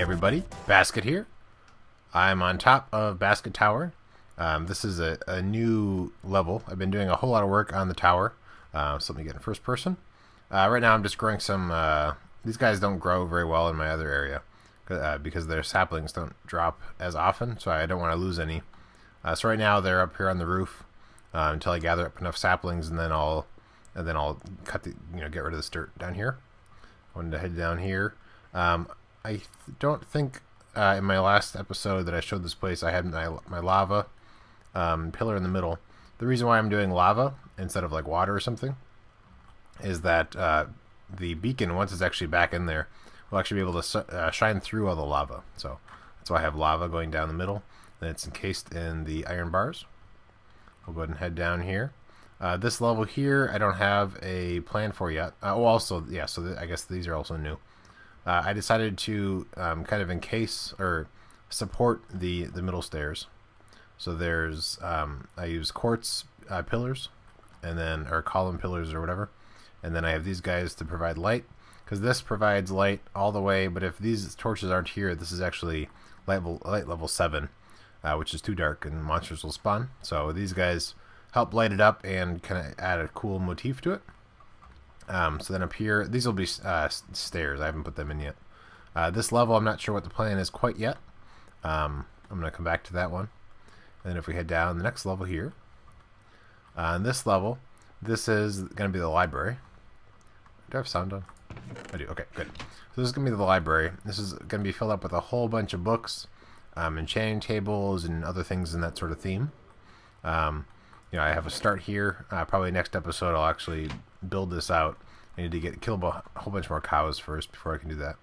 everybody, Basket here. I'm on top of Basket Tower. This is a new level. I've been doing a whole lot of work on the tower. So let me get in first person. Right now I'm just growing some, these guys don't grow very well in my other area because their saplings don't drop as often, so I don't want to lose any. So right now they're up here on the roof until I gather up enough saplings, and then I'll cut the, get rid of this dirt down here. I wanted to head down here. I don't think in my last episode that I showed this place I had my lava pillar in the middle. The reason why I'm doing lava instead of like water or something is that the beacon, once it's actually back in there, will actually be able to shine through all the lava. So that's why I have lava going down the middle. Then it's encased in the iron bars. We'll go ahead and head down here. This level here I don't have a plan for yet. Also, yeah, so I guess these are also new. I decided to kind of encase or support the middle stairs. So there's I use quartz pillars, and then or column pillars or whatever, and then I have these guys to provide light, because this provides light all the way. But if these torches aren't here, this is actually light level 7, which is too dark and monsters will spawn. So these guys help light it up and kind of add a cool motif to it. So then up here, these will be stairs. I haven't put them in yet. This level, I'm not sure what the plan is quite yet. I'm going to come back to that one. And then if we head down, the next level here. On this level, this is going to be the library. Do I have sound on? I do. Okay, good. So this is going to be the library. This is going to be filled up with a whole bunch of books, enchanting tables, and other things in that sort of theme. I have a start here. Probably next episode I'll actually build this out. I need to kill a whole bunch more cows first before I can do that.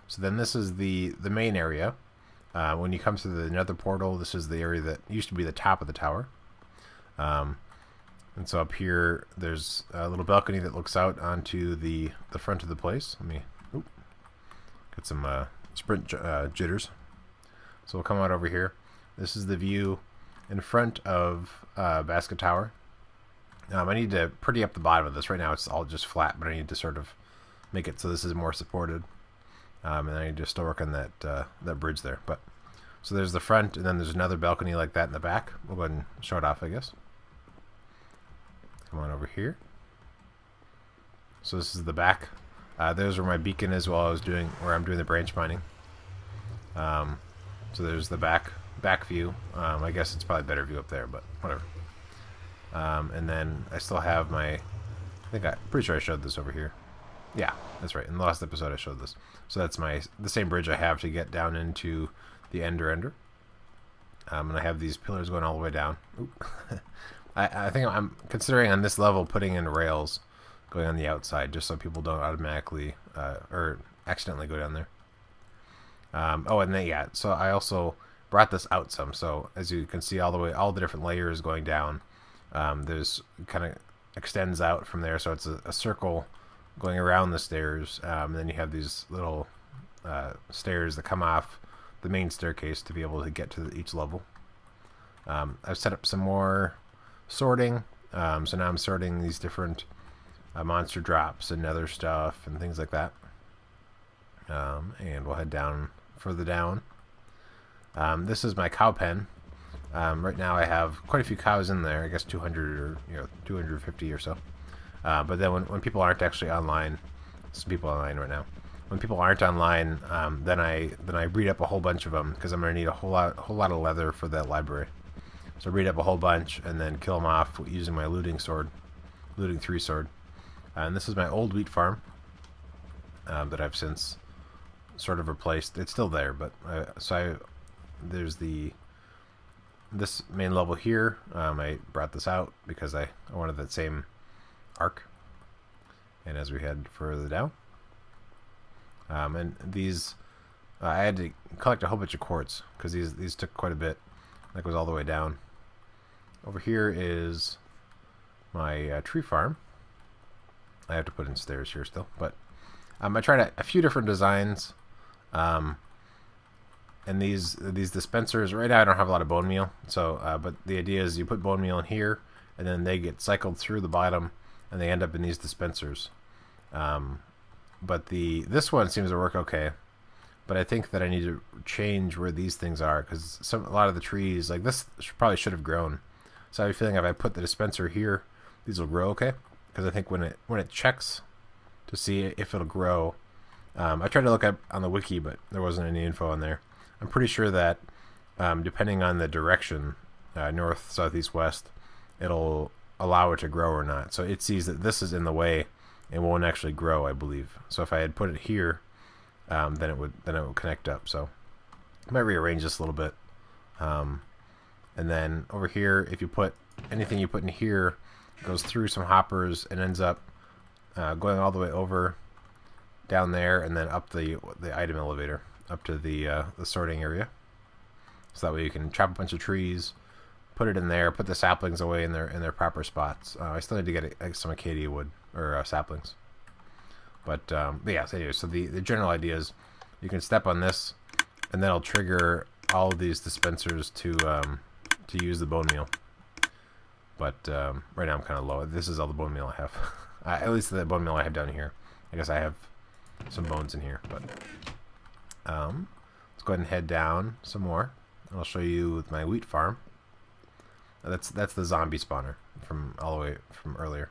So then this is the main area. When you come through the nether portal, this is the area that used to be the top of the tower. And so up here there's a little balcony that looks out onto the front of the place. Let me get some sprint jitters. So we'll come out over here. This is the view in front of Basket Tower. I need to pretty up the bottom of this. Right now it's all just flat, but I need to sort of make it so this is more supported. And I need to still work on that bridge there. But so there's the front, and then there's another balcony like that in the back. We'll go ahead and show it off, I guess. Come on over here. So this is the back. There's where my beacon is where I'm doing the branch mining. So there's the back view. I guess it's probably a better view up there, but whatever. And then I still have I'm pretty sure I showed this over here. Yeah, that's right. In the last episode I showed this. So that's the same bridge I have to get down into the ender. And I have these pillars going all the way down. I think I'm considering on this level putting in rails going on the outside, just so people don't automatically or accidentally go down there. And then yeah, so I also brought this out some, so as you can see all the different layers going down. There's kind of extends out from there, so it's a circle going around the stairs, and then you have these little stairs that come off the main staircase to be able to get to each level. I've set up some more sorting, so now I'm sorting these different monster drops and other stuff and things like that. And we'll head down further down. This is my cow pen. Right now I have quite a few cows in there. I guess 200 or 250 or so. But then when people aren't actually online, some people online right now. When people aren't online, then I breed up a whole bunch of them, because I'm gonna need a whole lot of leather for that library. So I breed up a whole bunch and then kill them off using my looting 3 sword. And this is my old wheat farm that I've since sort of replaced. It's still there, but there's this main level here. I brought this out because I wanted that same arc. And as we head further down, and these I had to collect a whole bunch of quartz because these took quite a bit. That goes all the way down. Over here is my tree farm. I have to put in stairs here still, but I tried a few different designs. And these dispensers, right now I don't have a lot of bone meal, so but the idea is you put bone meal in here, and then they get cycled through the bottom, and they end up in these dispensers. But this one seems to work okay. but I think that I need to change where these things are, because a lot of the trees, like this, probably should have grown. So I have a feeling if I put the dispenser here, these will grow okay. Because I think when it checks to see if it'll grow, I tried to look up on the wiki, but there wasn't any info on there. I'm pretty sure that depending on the direction, north, south, east, west, it'll allow it to grow or not. So it sees that this is in the way and won't actually grow, I believe. So if I had put it here, then it would connect up. So I might rearrange this a little bit. And then over here, if you put anything you put in here, goes through some hoppers and ends up going all the way over down there and then up the item elevator up to the sorting area. So that way you can chop a bunch of trees, put it in there, put the saplings away in their proper spots. I still need to get some acacia wood or saplings. But yeah, so anyway, so the general idea is you can step on this and then it'll trigger all of these dispensers to use the bone meal. But right now I'm kind of low. This is all the bone meal I have. At least the bone meal I have down here. I guess I have some bones in here. But let's go ahead and head down some more. I'll show you with my wheat farm. That's the zombie spawner from all the way from earlier.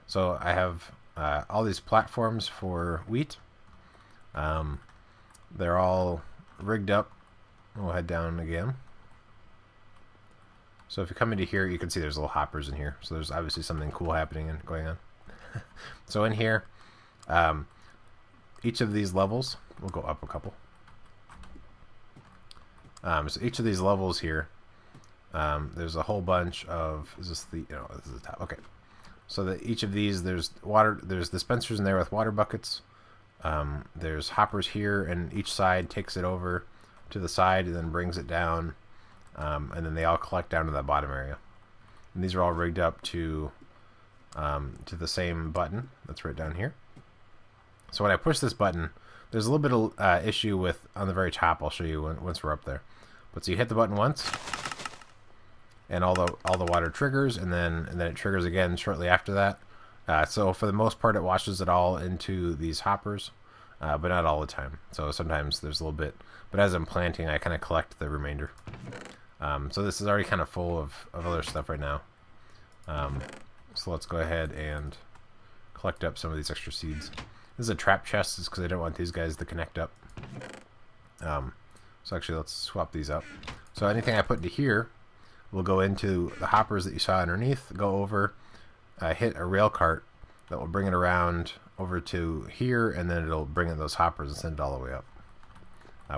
So I have all these platforms for wheat. They're all rigged up. We'll head down again. So if you come into here, you can see there's little hoppers in here. So there's obviously something cool happening and going on. So in here, each of these levels, we'll go up a couple. So each of these levels here, there's a whole bunch of, is this the, no, this is the top, okay. So that each of these, there's dispensers in there with water buckets. There's hoppers here, and each side takes it over to the side and then brings it down. And then they all collect down to that bottom area. And these are all rigged up to the same button that's right down here. So when I push this button, there's a little bit of issue with on the very top. I'll show you once we're up there. But so you hit the button once, and all the water triggers, and then it triggers again shortly after that. So for the most part, it washes it all into these hoppers, but not all the time. So sometimes there's a little bit. But as I'm planting, I kind of collect the remainder. So this is already kind of full of other stuff right now. So let's go ahead and collect up some of these extra seeds. This is a trap chest, is because I don't want these guys to connect up. So actually, let's swap these up. So anything I put into here will go into the hoppers that you saw underneath, go over, hit a rail cart that will bring it around over to here, and then it'll bring in those hoppers and send it all the way up,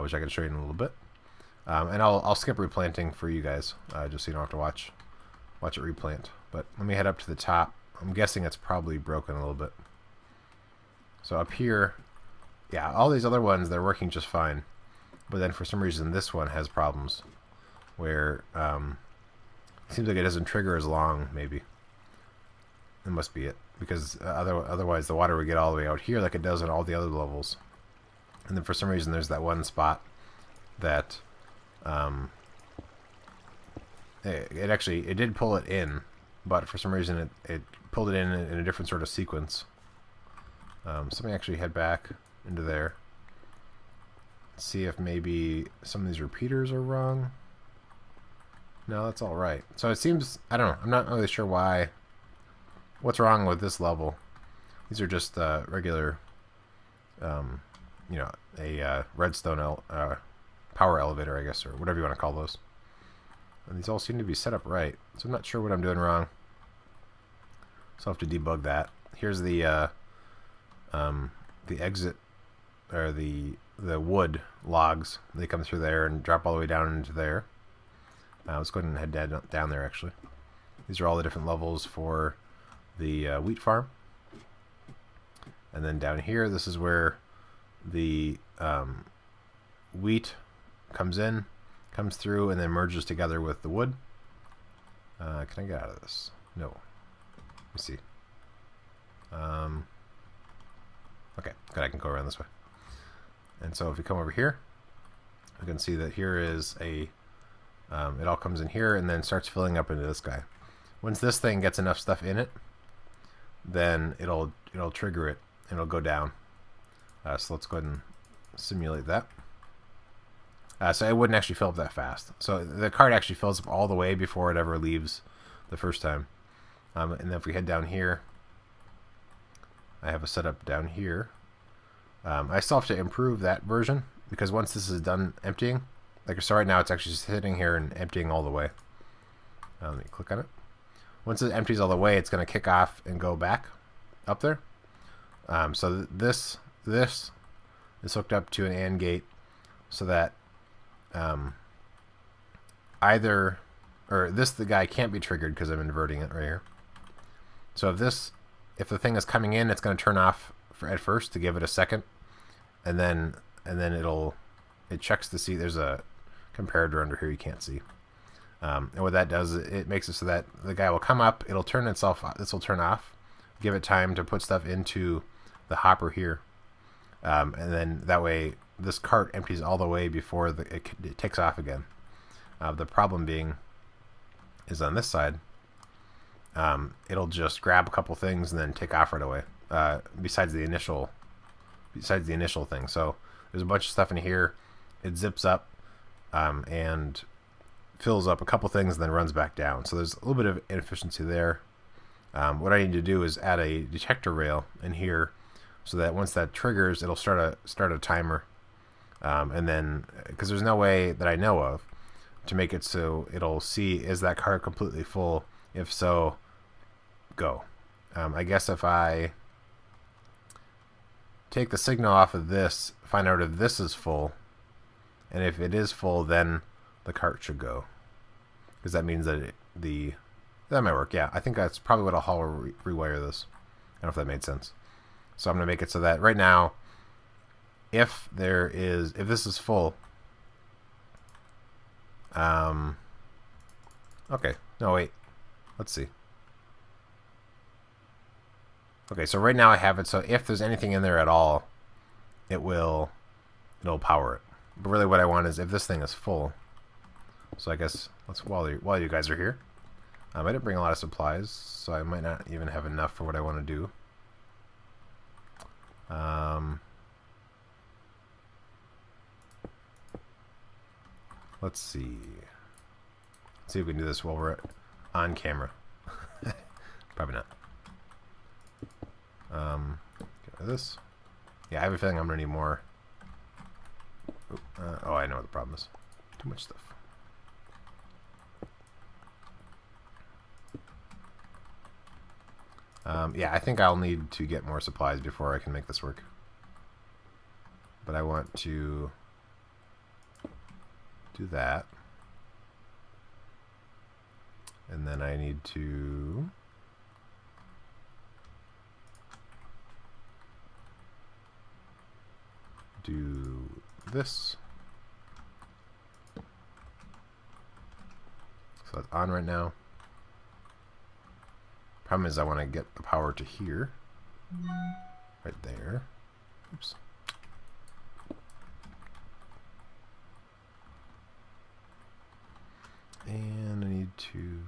which I can show you in a little bit. And I'll skip replanting for you guys, just so you don't have to watch it replant. But let me head up to the top. I'm guessing it's probably broken a little bit. So up here, yeah, all these other ones, they're working just fine. But then for some reason this one has problems where it seems like it doesn't trigger as long, maybe. That must be it. Because otherwise the water would get all the way out here like it does on all the other levels. And then for some reason there's that one spot that it did pull it in, but for some reason it pulled it in a different sort of sequence. So let me actually head back into there, see if maybe some of these repeaters are wrong. No, that's all right. So it seems, I don't know, I'm not really sure what's wrong with this level. These are just regular, you know, a redstone power elevator, I guess, or whatever you want to call those. And these all seem to be set up right, so I'm not sure what I'm doing wrong. So I'll have to debug that. Here's the exit, or the wood logs. They come through there and drop all the way down into there. Let's go ahead and head down there, actually. These are all the different levels for the wheat farm. And then down here, this is where the wheat comes through, and then merges together with the wood. Can I get out of this? No. Let me see. Okay, good, I can go around this way. And so if you come over here, you can see that here is a, it all comes in here and then starts filling up into this guy. Once this thing gets enough stuff in it, then it'll trigger it and it'll go down. So let's go ahead and simulate that. So it wouldn't actually fill up that fast. So the cart actually fills up all the way before it ever leaves the first time. And then if we head down here, I have a setup down here. I still have to improve that version, because once this is done emptying, like so right now it's actually sitting here and emptying all the way. Let me click on it. Once it empties all the way, it's going to kick off and go back up there. So this is hooked up to an AND gate so that the guy can't be triggered because I'm inverting it right here. So if the thing is coming in, it's going to turn off at first to give it a second, and then it checks to see there's a comparator under here you can't see. And what that does, it makes it so that the guy will come up, it'll turn itself, this will turn off, give it time to put stuff into the hopper here, and then that way this cart empties all the way before it takes off again. The problem being is on this side, it'll just grab a couple things and then take off right away. Besides the initial thing, so there's a bunch of stuff in here. It zips up and fills up a couple things and then runs back down. So there's a little bit of inefficiency there. What I need to do is add a detector rail in here, so that once that triggers, it'll start a timer. And then, because there's no way that I know of to make it so it'll see, is that cart completely full? If so, go. I guess if I take the signal off of this, find out if this is full, and if it is full, then the cart should go, because that means that that might work. Yeah, I think that's probably what I'll rewire this. I don't know if that made sense. So I'm going to make it so that right now, if this is full, okay, no wait, let's see. Okay, so right now I have it so if there's anything in there at all, it'll power it. But really what I want is if this thing is full. So I guess while you guys are here, I didn't bring a lot of supplies, so I might not even have enough for what I want to do. Let's see. Let's see if we can do this while we're on camera. Probably not. Get rid of this. Yeah, I have a feeling I'm gonna need more. Oh, I know what the problem is. Too much stuff. Yeah, I think I'll need to get more supplies before I can make this work. But I want to do that. And then I need to do this. So that's on right now. Problem is I want to get the power to here. Right there. Oops. And I need to...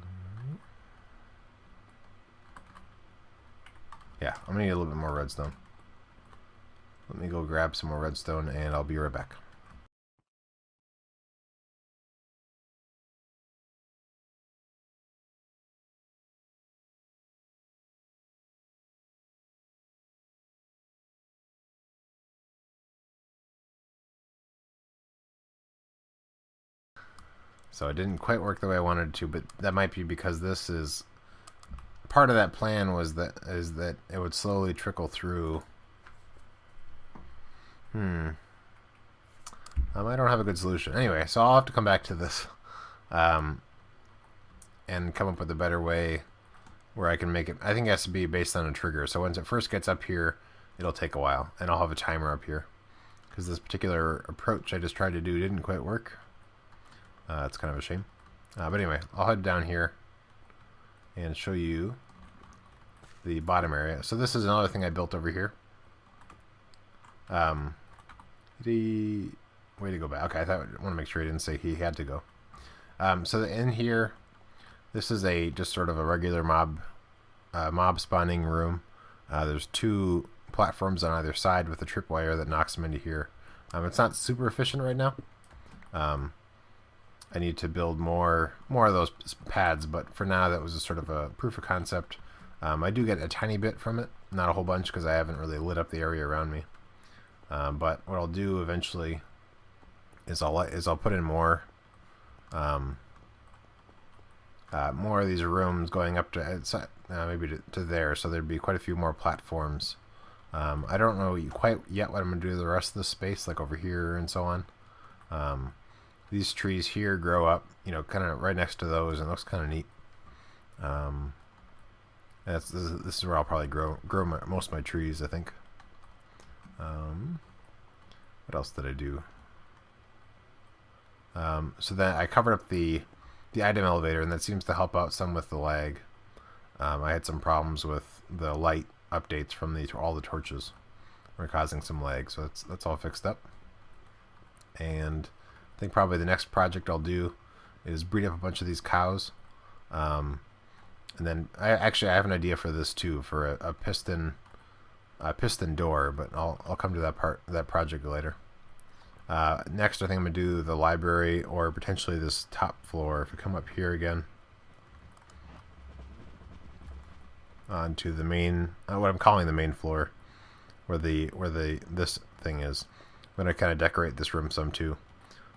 Yeah, I'm going to need a little bit more redstone. Let me go grab some more redstone and I'll be right back. So it didn't quite work the way I wanted to, but that might be because this is part of that plan is that it would slowly trickle through. I don't have a good solution. Anyway, so I'll have to come back to this and come up with a better way where I can make it. I think it has to be based on a trigger. So once it first gets up here, it'll take a while, and I'll have a timer up here because this particular approach I just tried to do didn't quite work. It's kind of a shame. But anyway, I'll head down here and show you the bottom area. So this is another thing I built over here. Way to go back. Okay, I want to make sure I didn't say he had to go. So in here, this is just sort of a regular mob spawning room. There's two platforms on either side with a tripwire that knocks them into here. It's not super efficient right now. I need to build more of those pads, but for now that was a sort of a proof of concept. I do get a tiny bit from it, not a whole bunch because I haven't really lit up the area around me. But what I'll do eventually is I'll put in more of these rooms going up to maybe to there, so there'd be quite a few more platforms. I don't know quite yet what I'm going to do to the rest of the space, like over here and so on. These trees here grow up, you know, kind of right next to those, and it looks kind of neat. This is where I'll probably grow most of my trees, I think. What else did I do? So then I covered up the item elevator, and that seems to help out some with the lag. I had some problems with the light updates from all the torches were causing some lag, so that's all fixed up. And I think probably the next project I'll do is breed up a bunch of these cows. And then I have an idea for this too, for a piston door, but I'll come to that project later. Next, I think I'm gonna do the library, or potentially this top floor. If we come up here again onto the main, what I'm calling the main floor, where this thing is, I'm gonna kind of decorate this room some too.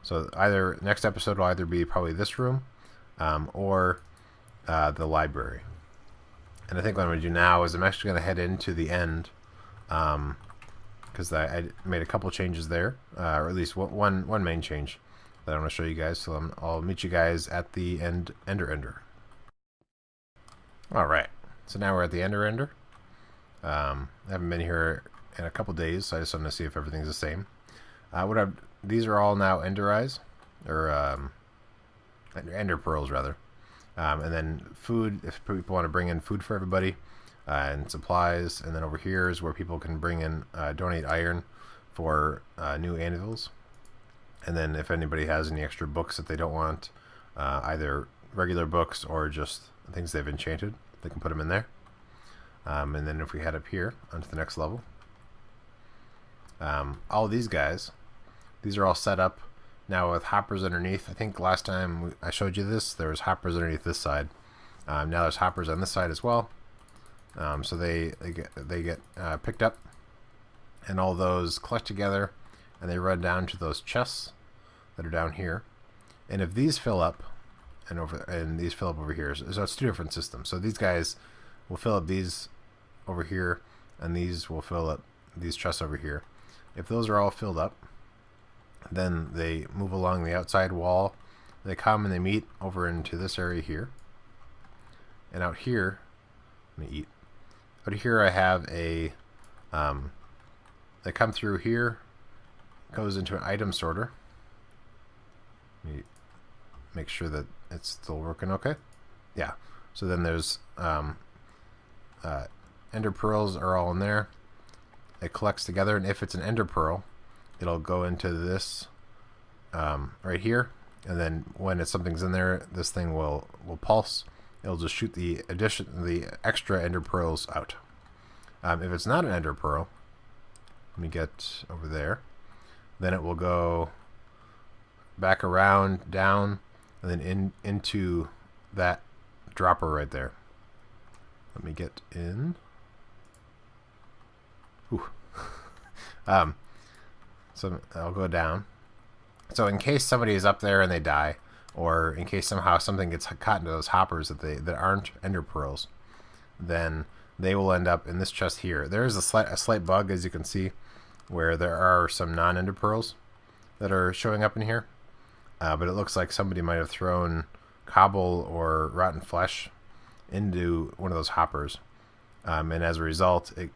So either next episode will either be probably this room, or the library. And I think what I'm going to do now is I'm actually going to head into the end, because I made a couple changes there, or at least one main change that I want to show you guys. So I'll meet you guys at the ender. All right, so now we're at the ender. I haven't been here in a couple days, so I just want to see if everything's the same. These are all now ender eyes, or ender pearls rather. And then food, if people want to bring in food for everybody, and supplies. And then over here is where people can bring in, donate iron for new anvils. And then if anybody has any extra books that they don't want, either regular books or just things they've enchanted, they can put them in there. And then if we head up here onto the next level, all of these guys, these are all set up now with hoppers underneath. I think last time I showed you this, there was hoppers underneath this side. Now there's hoppers on this side as well. So they get picked up, and all those collect together, and they run down to those chests that are down here. And if these fill up, and these fill up over here, so it's two different systems. So these guys will fill up these over here, and these will fill up these chests over here. If those are all filled up, then they move along the outside wall. They come and they meet over into this area here. And out here, let me eat. Out here I have a, they come through here, goes into an item sorter. Let me make sure that it's still working okay. Yeah. So then there's ender pearls are all in there. It collects together, and if it's an ender pearl, it'll go into this right here, and then when something's in there, this thing will pulse. It'll just shoot the extra ender pearls out. If it's not an ender pearl, let me get over there, then it will go back around, down, and then into that dropper right there. Let me get in. Ooh. So I'll go down. So in case somebody is up there and they die, or in case somehow something gets caught into those hoppers that aren't ender pearls, then they will end up in this chest here. There is a slight bug, as you can see, where there are some non-ender pearls that are showing up in here, but it looks like somebody might have thrown cobble or rotten flesh into one of those hoppers, and as a result, it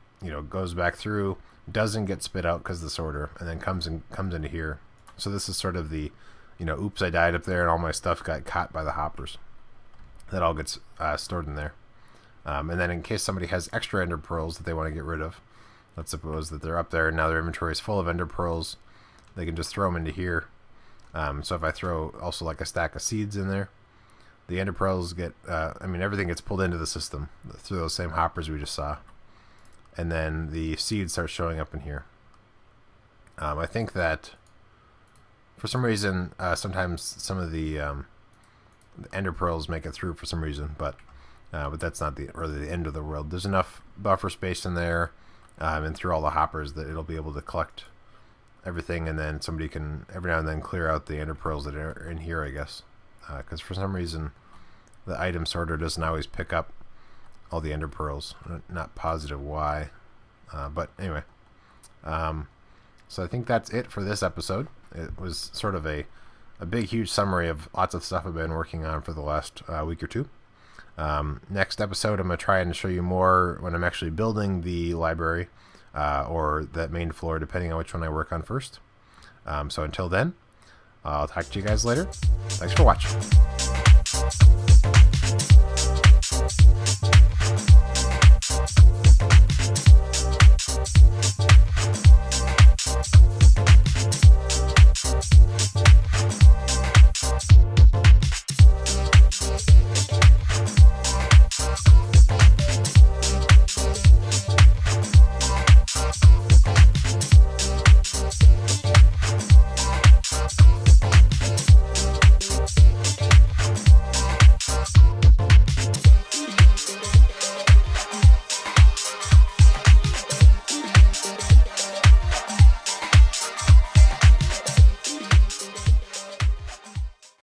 goes back through, doesn't get spit out because of the sorter, and then comes into here. So this is sort of the, oops, I died up there and all my stuff got caught by the hoppers. That all gets stored in there. And then in case somebody has extra ender pearls that they want to get rid of, let's suppose that they're up there and now their inventory is full of ender pearls, they can just throw them into here. So if I throw also like a stack of seeds in there, the ender pearls get, everything gets pulled into the system through those same hoppers we just saw. And then the seeds start showing up in here. I think that for some reason, sometimes some of the ender pearls make it through for some reason, but that's not really the end of the world. There's enough buffer space in there and through all the hoppers that it'll be able to collect everything, and then somebody can every now and then clear out the ender pearls that are in here, I guess, because for some reason the item sorter doesn't always pick up all the ender pearls. Not positive why, but anyway. So I think that's it for this episode. It was sort of a big, huge summary of lots of stuff I've been working on for the last week or two. Next episode, I'm going to try and show you more when I'm actually building the library or that main floor, depending on which one I work on first. So until then, I'll talk to you guys later. Thanks for watching.